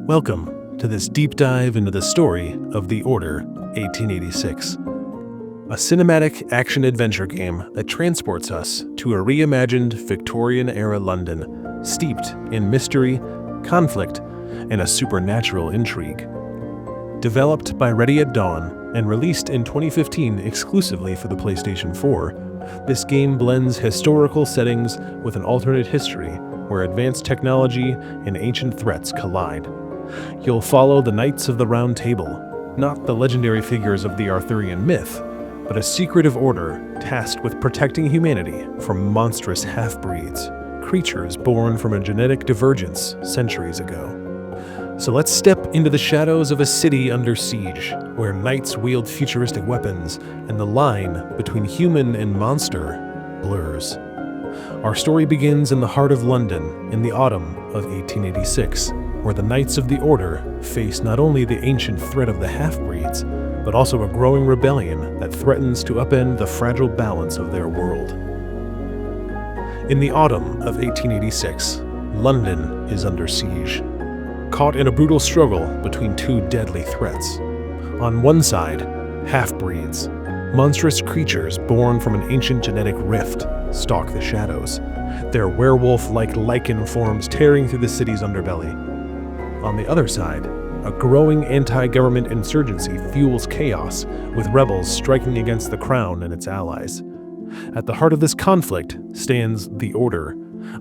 Welcome to this deep dive into the story of The Order 1886, a cinematic action-adventure game that transports us to a reimagined Victorian-era London steeped in mystery, conflict, and a supernatural intrigue. Developed by Ready at Dawn and released in 2015 exclusively for the PlayStation 4, this game blends historical settings with an alternate history where advanced technology and ancient threats collide. You'll follow the Knights of the Round Table, not the legendary figures of the Arthurian myth, but a secretive order tasked with protecting humanity from monstrous half-breeds, creatures born from a genetic divergence centuries ago. So let's step into the shadows of a city under siege, where knights wield futuristic weapons and the line between human and monster blurs. Our story begins in the heart of London in the autumn of 1886, where the Knights of the Order face not only the ancient threat of the half-breeds, but also a growing rebellion that threatens to upend the fragile balance of their world. In the autumn of 1886, London is under siege, caught in a brutal struggle between two deadly threats. On one side, half-breeds, monstrous creatures born from an ancient genetic rift, stalk the shadows, their werewolf-like lichen forms tearing through the city's underbelly. On the other side, a growing anti-government insurgency fuels chaos, with rebels striking against the crown and its allies. At the heart of this conflict stands the Order,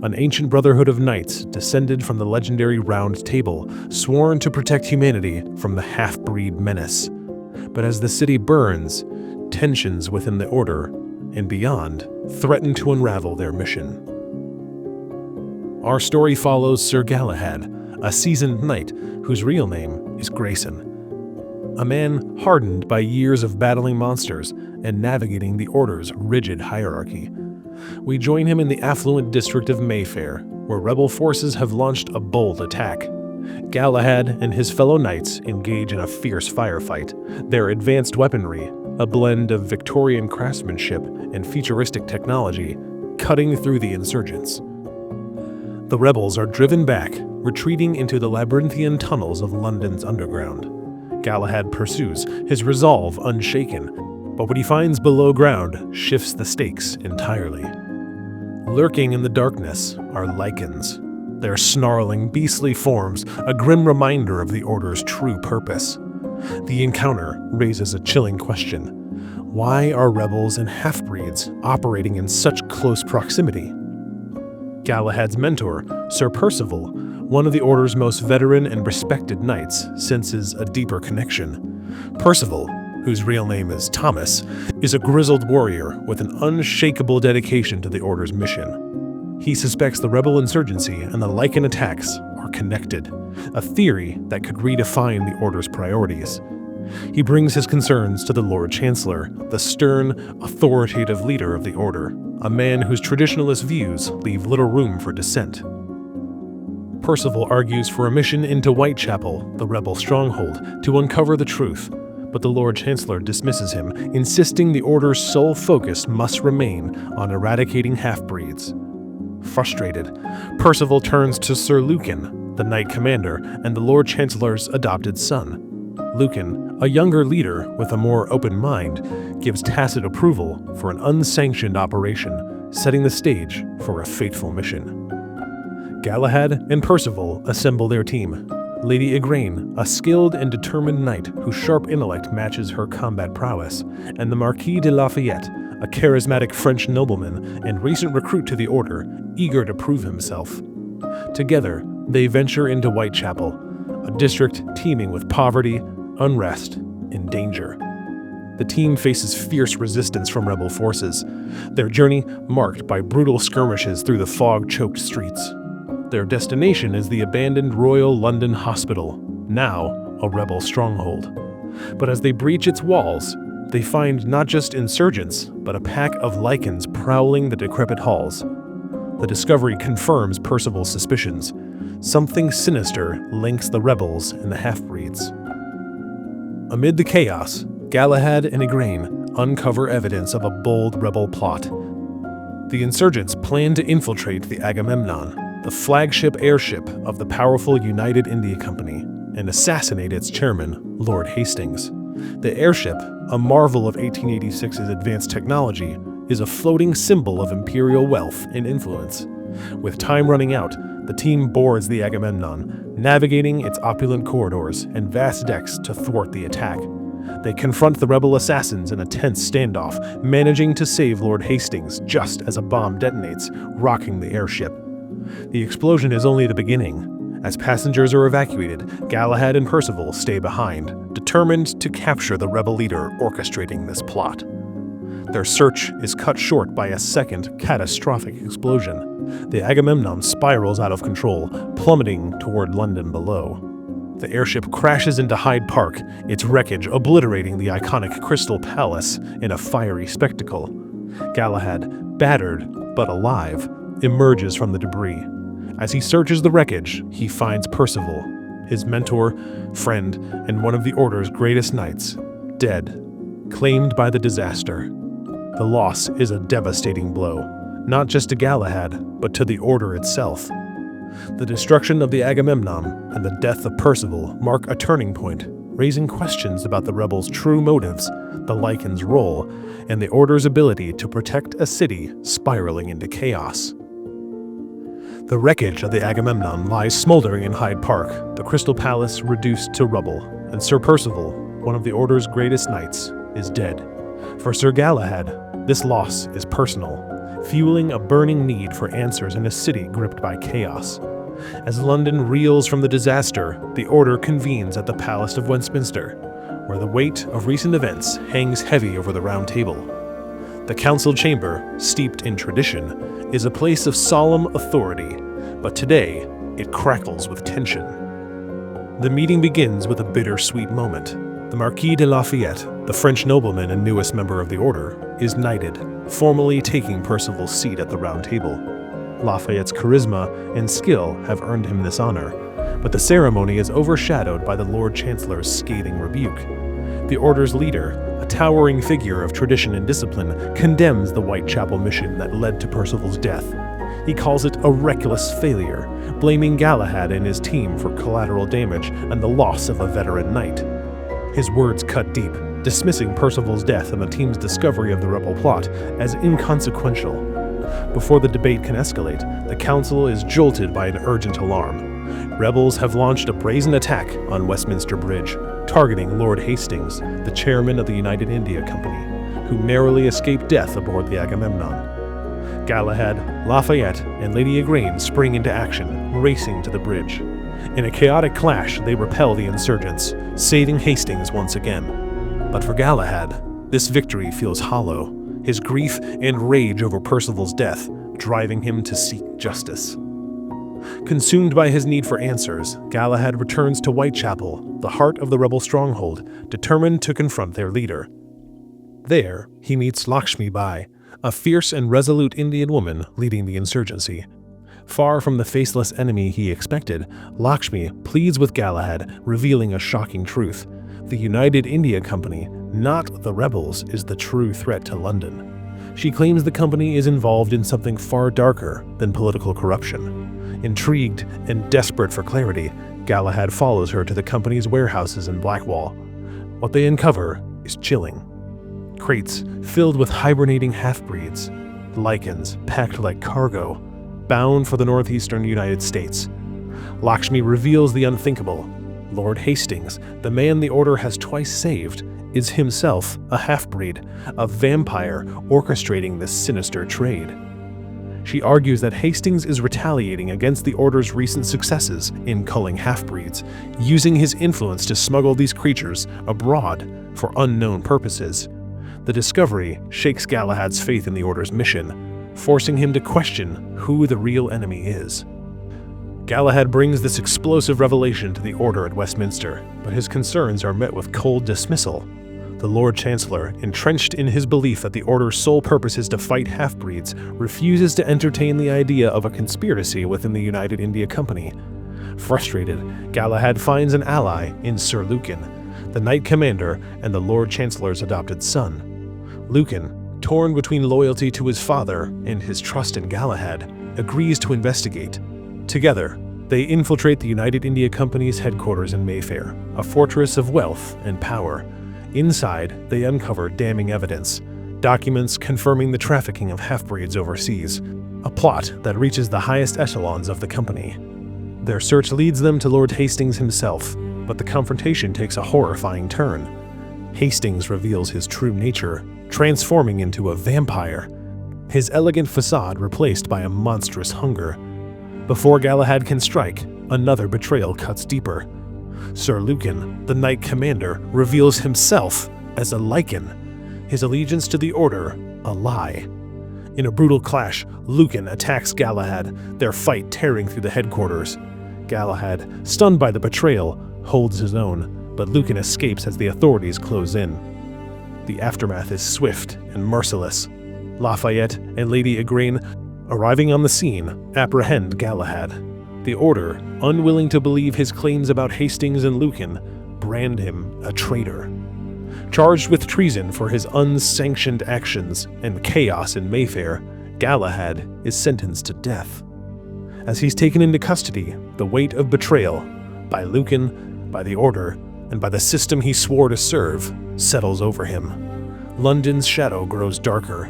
an ancient brotherhood of knights descended from the legendary Round Table, sworn to protect humanity from the half-breed menace. But as the city burns, tensions within the Order and beyond threaten to unravel their mission. Our story follows Sir Galahad, a seasoned knight whose real name is Grayson, a man hardened by years of battling monsters and navigating the Order's rigid hierarchy. We join him in the affluent district of Mayfair, where rebel forces have launched a bold attack. Galahad and his fellow knights engage in a fierce firefight, their advanced weaponry, a blend of Victorian craftsmanship and futuristic technology, cutting through the insurgents. The rebels are driven back, retreating into the labyrinthian tunnels of London's underground. Galahad pursues, his resolve unshaken, but what he finds below ground shifts the stakes entirely. Lurking in the darkness are lichens, their snarling, beastly forms a grim reminder of the Order's true purpose. The encounter raises a chilling question. Why are rebels and half-breeds operating in such close proximity? Galahad's mentor, Sir Percival, one of the Order's most veteran and respected knights, senses a deeper connection. Percival, whose real name is Thomas, is a grizzled warrior with an unshakable dedication to the Order's mission. He suspects the rebel insurgency and the lichen attacks are connected, a theory that could redefine the Order's priorities. He brings his concerns to the Lord Chancellor, the stern, authoritative leader of the Order, a man whose traditionalist views leave little room for dissent. Percival argues for a mission into Whitechapel, the rebel stronghold, to uncover the truth, but the Lord Chancellor dismisses him, insisting the Order's sole focus must remain on eradicating half-breeds. Frustrated, Percival turns to Sir Lucan, the Knight Commander and the Lord Chancellor's adopted son. Lucan, a younger leader with a more open mind, gives tacit approval for an unsanctioned operation, setting the stage for a fateful mission. Galahad and Percival assemble their team. Lady Igraine, a skilled and determined knight whose sharp intellect matches her combat prowess, and the Marquis de Lafayette, a charismatic French nobleman and recent recruit to the Order, eager to prove himself. Together, they venture into Whitechapel, a district teeming with poverty, unrest, and danger. The team faces fierce resistance from rebel forces, their journey marked by brutal skirmishes through the fog-choked streets. Their destination is the abandoned Royal London Hospital, now a rebel stronghold. But as they breach its walls, they find not just insurgents, but a pack of lichens prowling the decrepit halls. The discovery confirms Percival's suspicions. Something sinister links the rebels and the half-breeds. Amid the chaos, Galahad and Igraine uncover evidence of a bold rebel plot. The insurgents plan to infiltrate the Agamemnon, the flagship airship of the powerful United India Company, and assassinate its chairman, Lord Hastings. The airship, a marvel of 1886's advanced technology, is a floating symbol of imperial wealth and influence. With time running out, the team boards the Agamemnon, navigating its opulent corridors and vast decks to thwart the attack. They confront the rebel assassins in a tense standoff, managing to save Lord Hastings just as a bomb detonates, rocking the airship. The explosion is only the beginning. As passengers are evacuated, Galahad and Percival stay behind, determined to capture the rebel leader orchestrating this plot. Their search is cut short by a second catastrophic explosion. The Agamemnon spirals out of control, plummeting toward London below. The airship crashes into Hyde Park, its wreckage obliterating the iconic Crystal Palace in a fiery spectacle. Galahad, battered but alive, emerges from the debris. As he searches the wreckage, he finds Percival, his mentor, friend, and one of the Order's greatest knights, dead, claimed by the disaster. The loss is a devastating blow, not just to Galahad, but to the Order itself. The destruction of the Agamemnon and the death of Percival mark a turning point, raising questions about the rebels' true motives, the Lycans' role, and the Order's ability to protect a city spiraling into chaos. The wreckage of the Agamemnon lies smoldering in Hyde Park, the Crystal Palace reduced to rubble, and Sir Percival, one of the Order's greatest knights, is dead. For Sir Galahad, this loss is personal, fueling a burning need for answers in a city gripped by chaos. As London reels from the disaster, the Order convenes at the Palace of Westminster, where the weight of recent events hangs heavy over the Round Table. The council chamber, steeped in tradition, is a place of solemn authority, but today it crackles with tension. The meeting begins with a bittersweet moment. The Marquis de Lafayette, the French nobleman and newest member of the Order, is knighted, formally taking Percival's seat at the Round Table. Lafayette's charisma and skill have earned him this honor, but the ceremony is overshadowed by the Lord Chancellor's scathing rebuke. The Order's leader, a towering figure of tradition and discipline, condemns the Whitechapel mission that led to Percival's death. He calls it a reckless failure, blaming Galahad and his team for collateral damage and the loss of a veteran knight. His words cut deep, dismissing Percival's death and the team's discovery of the rebel plot as inconsequential. Before the debate can escalate, the council is jolted by an urgent alarm. Rebels have launched a brazen attack on Westminster Bridge, targeting Lord Hastings, the chairman of the United India Company, who narrowly escaped death aboard the Agamemnon. Galahad, Lafayette, and Lady Igraine spring into action, racing to the bridge. In a chaotic clash, they repel the insurgents, saving Hastings once again. But for Galahad, this victory feels hollow, his grief and rage over Percival's death driving him to seek justice. Consumed by his need for answers, Galahad returns to Whitechapel, the heart of the rebel stronghold, determined to confront their leader. There, he meets Lakshmi Bai, a fierce and resolute Indian woman leading the insurgency. Far from the faceless enemy he expected, Lakshmi pleads with Galahad, revealing a shocking truth. The United India Company, not the rebels, is the true threat to London. She claims the company is involved in something far darker than political corruption. Intrigued and desperate for clarity, Galahad follows her to the company's warehouses in Blackwall. What they uncover is chilling. Crates filled with hibernating half-breeds, Lycans packed like cargo, bound for the northeastern United States. Lakshmi reveals the unthinkable. Lord Hastings, the man the Order has twice saved, is himself a half-breed, a vampire orchestrating this sinister trade. She argues that Hastings is retaliating against the Order's recent successes in culling half-breeds, using his influence to smuggle these creatures abroad for unknown purposes. The discovery shakes Galahad's faith in the Order's mission, forcing him to question who the real enemy is. Galahad brings this explosive revelation to the Order at Westminster, but his concerns are met with cold dismissal. The Lord Chancellor, entrenched in his belief that the Order's sole purpose is to fight half-breeds, refuses to entertain the idea of a conspiracy within the United India Company. Frustrated, Galahad finds an ally in Sir Lucan, the Knight Commander and the Lord Chancellor's adopted son. Lucan, torn between loyalty to his father and his trust in Galahad, agrees to investigate. Together, they infiltrate the United India Company's headquarters in Mayfair, a fortress of wealth and power. Inside, they uncover damning evidence, documents confirming the trafficking of half-breeds overseas, a plot that reaches the highest echelons of the company. Their search leads them to Lord Hastings himself, but the confrontation takes a horrifying turn. Hastings reveals his true nature, transforming into a vampire, his elegant facade replaced by a monstrous hunger. Before Galahad can strike, another betrayal cuts deeper. Sir Lucan, the Knight Commander, reveals himself as a Lycan, his allegiance to the Order a lie. In a brutal clash, Lucan attacks Galahad, their fight tearing through the headquarters. Galahad, stunned by the betrayal, holds his own, but Lucan escapes as the authorities close in. The aftermath is swift and merciless. Lafayette and Lady Igraine, arriving on the scene, apprehend Galahad. The Order, unwilling to believe his claims about Hastings and Lucan, brand him a traitor. Charged with treason for his unsanctioned actions and chaos in Mayfair, Galahad is sentenced to death. As he's taken into custody, the weight of betrayal, by Lucan, by the Order, and by the system he swore to serve, settles over him. London's shadow grows darker,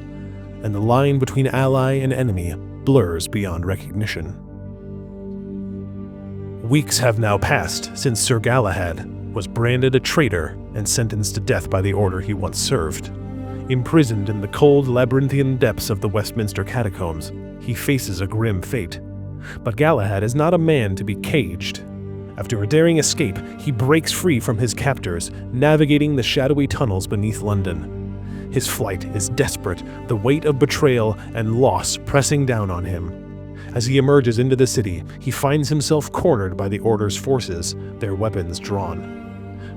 and the line between ally and enemy blurs beyond recognition. Weeks have now passed since Sir Galahad was branded a traitor and sentenced to death by the Order he once served. Imprisoned in the cold, labyrinthian depths of the Westminster catacombs, he faces a grim fate. But Galahad is not a man to be caged. After a daring escape, he breaks free from his captors, navigating the shadowy tunnels beneath London. His flight is desperate, the weight of betrayal and loss pressing down on him. As he emerges into the city, he finds himself cornered by the Order's forces, their weapons drawn.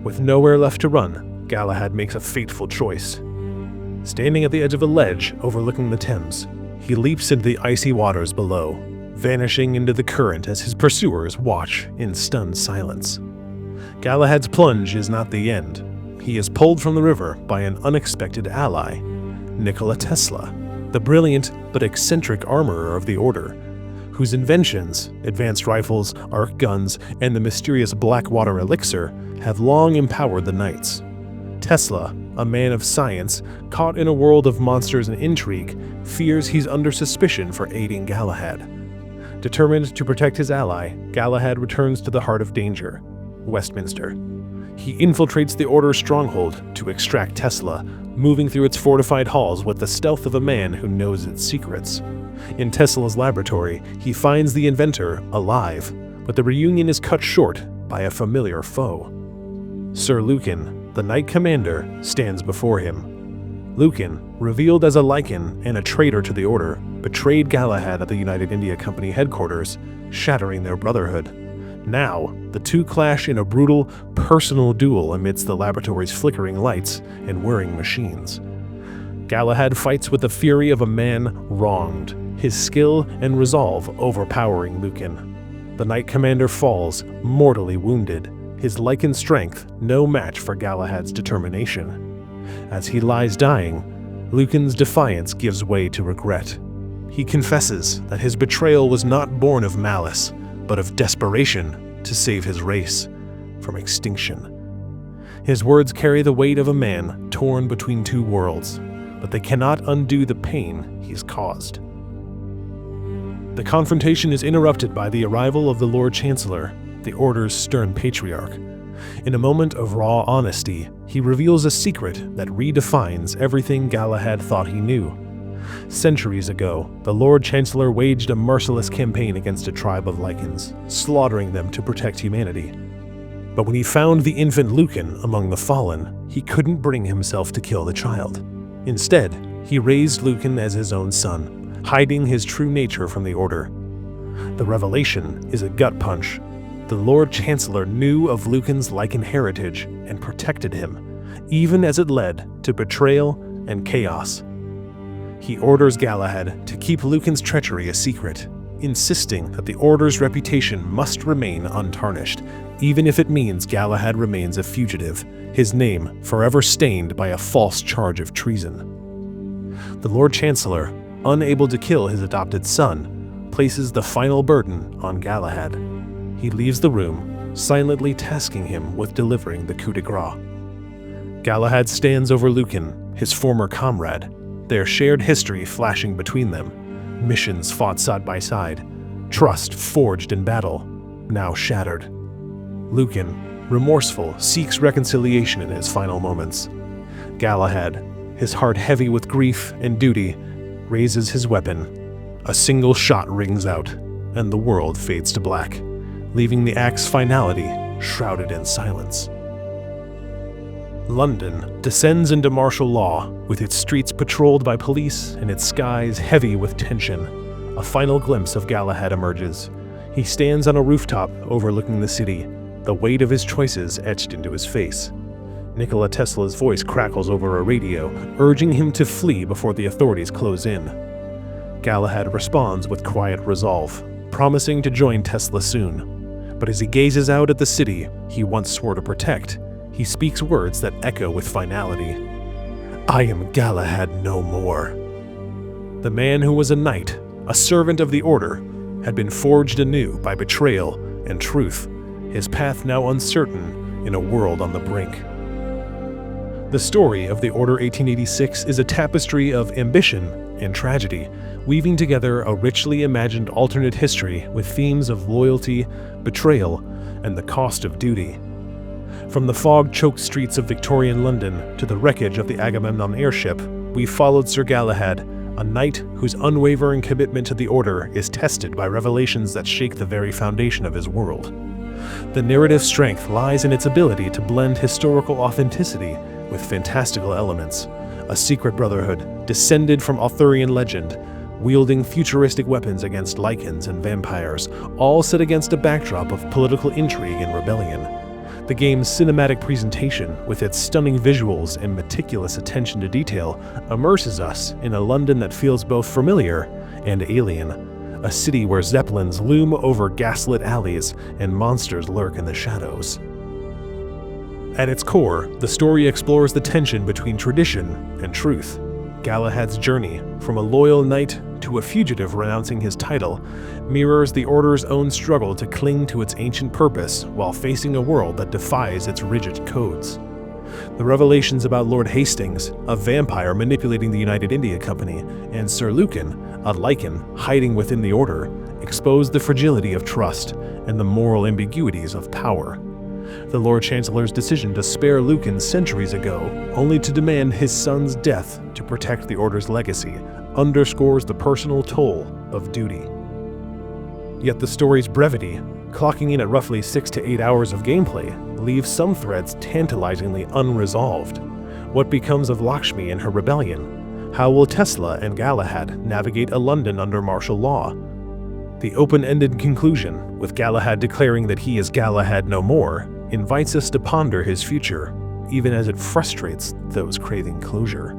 With nowhere left to run, Galahad makes a fateful choice. Standing at the edge of a ledge overlooking the Thames, he leaps into the icy waters below, vanishing into the current as his pursuers watch in stunned silence. Galahad's plunge is not the end. He is pulled from the river by an unexpected ally, Nikola Tesla, the brilliant but eccentric armorer of the Order, whose inventions, advanced rifles, arc guns, and the mysterious Blackwater elixir, have long empowered the Knights. Tesla, a man of science, caught in a world of monsters and intrigue, fears he's under suspicion for aiding Galahad. Determined to protect his ally, Galahad returns to the heart of danger, Westminster. He infiltrates the Order's stronghold to extract Tesla, moving through its fortified halls with the stealth of a man who knows its secrets. In Tesla's laboratory, he finds the inventor alive, but the reunion is cut short by a familiar foe. Sir Lucan, the Knight Commander, stands before him. Lucan, revealed as a Lycan and a traitor to the Order, betrayed Galahad at the United India Company headquarters, shattering their brotherhood. Now, the two clash in a brutal, personal duel amidst the laboratory's flickering lights and whirring machines. Galahad fights with the fury of a man wronged, his skill and resolve overpowering Lucan. The Knight Commander falls, mortally wounded, his Lycan strength no match for Galahad's determination. As he lies dying, Lucan's defiance gives way to regret. He confesses that his betrayal was not born of malice, but of desperation to save his race from extinction. His words carry the weight of a man torn between two worlds, but they cannot undo the pain he's caused. The confrontation is interrupted by the arrival of the Lord Chancellor, the Order's stern patriarch. In a moment of raw honesty, he reveals a secret that redefines everything Galahad thought he knew. Centuries ago, the Lord Chancellor waged a merciless campaign against a tribe of Lycans, slaughtering them to protect humanity. But when he found the infant Lucan among the fallen, he couldn't bring himself to kill the child. Instead, he raised Lucan as his own son, hiding his true nature from the Order. The revelation is a gut punch. The Lord Chancellor knew of Lucan's Lycan heritage and protected him, even as it led to betrayal and chaos. He orders Galahad to keep Lucan's treachery a secret, insisting that the Order's reputation must remain untarnished, even if it means Galahad remains a fugitive, his name forever stained by a false charge of treason. The Lord Chancellor, unable to kill his adopted son, places the final burden on Galahad. He leaves the room, silently tasking him with delivering the coup de grace. Galahad stands over Lucan, his former comrade, their shared history flashing between them, missions fought side by side, trust forged in battle, now shattered. Lucan, remorseful, seeks reconciliation in his final moments. Galahad, his heart heavy with grief and duty, raises his weapon. A single shot rings out, and the world fades to black, leaving the act's finality shrouded in silence. London descends into martial law, with its streets patrolled by police and its skies heavy with tension. A final glimpse of Galahad emerges. He stands on a rooftop overlooking the city, the weight of his choices etched into his face. Nikola Tesla's voice crackles over a radio, urging him to flee before the authorities close in. Galahad responds with quiet resolve, promising to join Tesla soon. But as he gazes out at the city he once swore to protect, he speaks words that echo with finality. "I am Galahad no more." The man who was a knight, a servant of the Order, had been forged anew by betrayal and truth, his path now uncertain in a world on the brink. The story of the Order 1886 is a tapestry of ambition and tragedy, weaving together a richly imagined alternate history with themes of loyalty, betrayal, and the cost of duty. From the fog-choked streets of Victorian London to the wreckage of the Agamemnon airship, we followed Sir Galahad, a knight whose unwavering commitment to the Order is tested by revelations that shake the very foundation of his world. The narrative strength lies in its ability to blend historical authenticity with fantastical elements. A secret brotherhood, descended from Arthurian legend, wielding futuristic weapons against lichens and vampires, all set against a backdrop of political intrigue and rebellion. The game's cinematic presentation, with its stunning visuals and meticulous attention to detail, immerses us in a London that feels both familiar and alien, a city where zeppelins loom over gaslit alleys and monsters lurk in the shadows. At its core, the story explores the tension between tradition and truth. Galahad's journey, from a loyal knight to a fugitive renouncing his title, mirrors the Order's own struggle to cling to its ancient purpose while facing a world that defies its rigid codes. The revelations about Lord Hastings, a vampire manipulating the United India Company, and Sir Lucan, a lichen hiding within the Order, expose the fragility of trust and the moral ambiguities of power. The Lord Chancellor's decision to spare Lucan centuries ago, only to demand his son's death to protect the Order's legacy, underscores the personal toll of duty. Yet the story's brevity, clocking in at roughly 6 to 8 hours of gameplay, leaves some threads tantalizingly unresolved. What becomes of Lakshmi and her rebellion? How will Tesla and Galahad navigate a London under martial law? The open-ended conclusion, with Galahad declaring that he is Galahad no more, invites us to ponder his future, even as it frustrates those craving closure.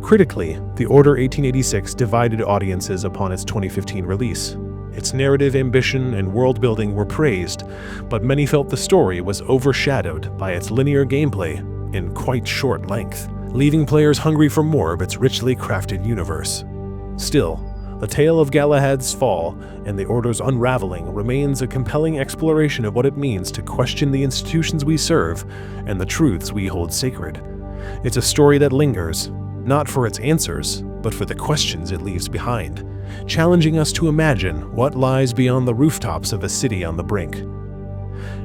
Critically, The Order 1886 divided audiences upon its 2015 release. Its narrative ambition and world-building were praised, but many felt the story was overshadowed by its linear gameplay in quite short length, leaving players hungry for more of its richly crafted universe. Still, the tale of Galahad's fall and the Order's unraveling remains a compelling exploration of what it means to question the institutions we serve and the truths we hold sacred. It's a story that lingers, not for its answers, but for the questions it leaves behind, challenging us to imagine what lies beyond the rooftops of a city on the brink.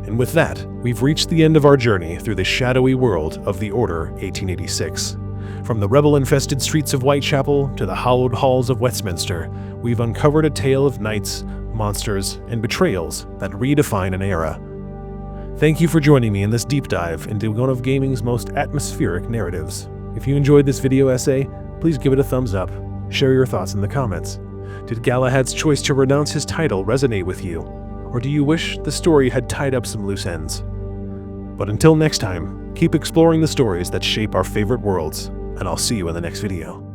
And with that, we've reached the end of our journey through the shadowy world of the Order 1886. From the rebel-infested streets of Whitechapel to the hallowed halls of Westminster, we've uncovered a tale of knights, monsters, and betrayals that redefine an era. Thank you for joining me in this deep dive into one of gaming's most atmospheric narratives. If you enjoyed this video essay, please give it a thumbs up. Share your thoughts in the comments. Did Galahad's choice to renounce his title resonate with you? Or do you wish the story had tied up some loose ends? But until next time, keep exploring the stories that shape our favorite worlds, and I'll see you in the next video.